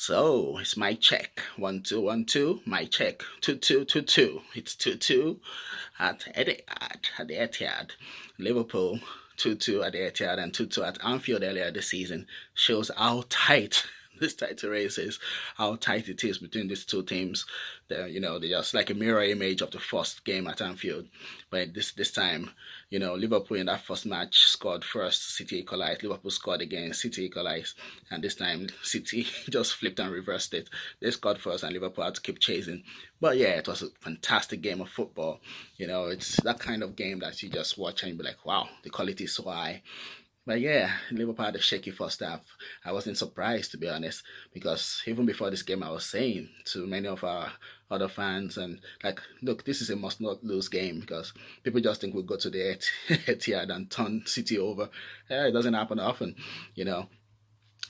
So it's my check. 1 2 1 2. My check. 2 2 2 2. It's 2 2 at the Etihad. Liverpool 2 2 at the Etihad and 2 2 at Anfield earlier this season shows how tight this title race is, how tight it is between these two teams. They're just like a mirror image of the first game at Anfield. But this time, Liverpool in that first match scored first, City equalized. Liverpool scored again, City equalized, and this time City just flipped and reversed it. They scored first, and Liverpool had to keep chasing. But yeah, it was a fantastic game of football. It's that kind of game that you just watch and be like, wow, the quality is so high. But yeah, Liverpool had a shaky first half. I wasn't surprised, to be honest, because even before this game, I was saying to many of our other fans, and like, look, this is a must not lose game because people just think we'll go to the Etihad and turn City over. Yeah, it doesn't happen often, you know.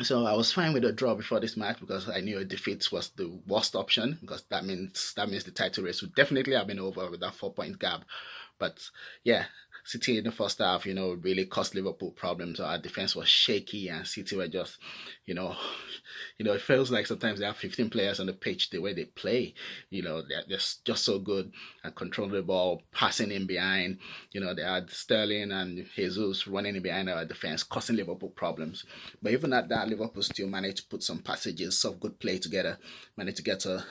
So I was fine with a draw before this match because I knew a defeat was the worst option because that means the title race would definitely have been over with that 4 point gap. But yeah, City in the first half, really caused Liverpool problems. Our defense was shaky and City were just, you know, it feels like sometimes they have 15 players on the pitch the way they play. They're just so good at controlling the ball, passing in behind. They had Sterling and Jesus running in behind our defense, causing Liverpool problems. But even at that, Liverpool still managed to put some passages of good play together, managed to get a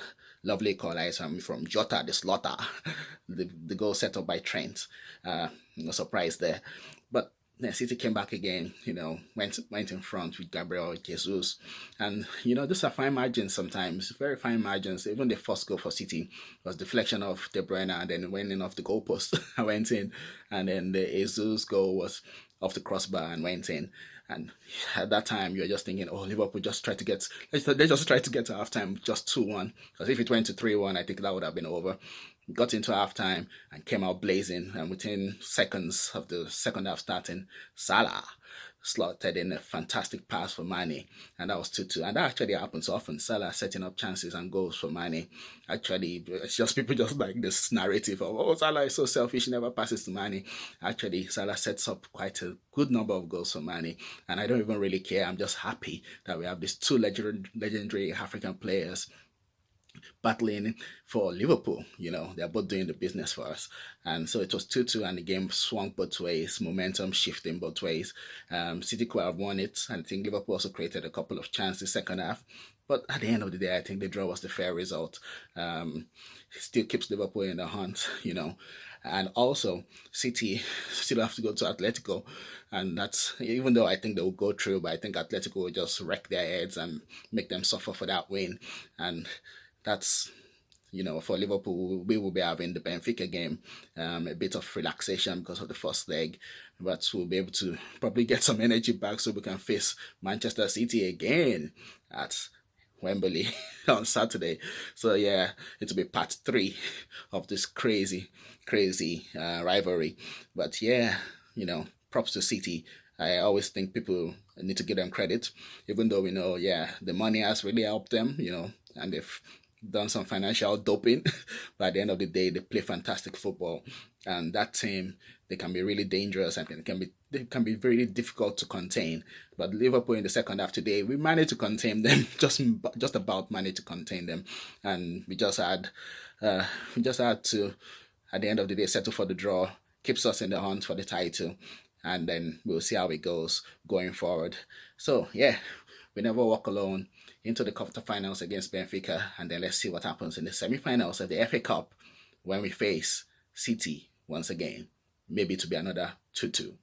lovely equalizer from Jota, the slaughter, the goal set up by Trent. No surprise there. But then City came back again, went in front with Gabriel Jesus. And, these are fine margins sometimes, very fine margins. Even the first goal for City was deflection of De Bruyne and then went in off the goalpost. I went in. And then the Jesus goal was off the crossbar and went in. And at that time, you're just thinking, oh, Liverpool just try to get, they just try to get to halftime just 2-1. Because if it went to 3-1, I think that would have been over. Got into halftime and came out blazing. And within seconds of the second half starting, Salah slotted in a fantastic pass for Mane, and that was 2-2. And that actually happens often. Salah setting up chances and goals for Mane. Actually, it's just people just like this narrative of, oh, Salah is so selfish, he never passes to Mane. Actually, Salah sets up quite a good number of goals for Mane, and I don't even really care. I'm just happy that we have these two legendary African players battling for Liverpool. They're both doing the business for us. And so it was 2-2 and the game swung both ways, momentum shifting both ways. City could have won it. And I think Liverpool also created a couple of chances second half. But at the end of the day, I think the draw was the fair result. It still keeps Liverpool in the hunt. And also, City still have to go to Atletico. And that's, even though I think they will go through, but I think Atletico will just wreck their heads and make them suffer for that win. And that's, for Liverpool, we will be having the Benfica game, a bit of relaxation because of the first leg, but we'll be able to probably get some energy back so we can face Manchester City again at Wembley on Saturday. So yeah, it'll be part 3 of this crazy rivalry. But yeah, props to City. I always think people need to give them credit, even though we know, yeah, the money has really helped them, and they've done some financial doping. But at the end of the day, they play fantastic football, and that team, they can be really dangerous and they can be very difficult to contain. But Liverpool in the second half today, we managed to contain them, just about managed to contain them, and we just had to, at the end of the day, settle for the draw, keeps us in the hunt for the title, and then we'll see how it goes going forward. So yeah, we never walk alone into the quarterfinals against Benfica, and then let's see what happens in the semi-finals of the FA Cup when we face City once again. Maybe to be another 2-2.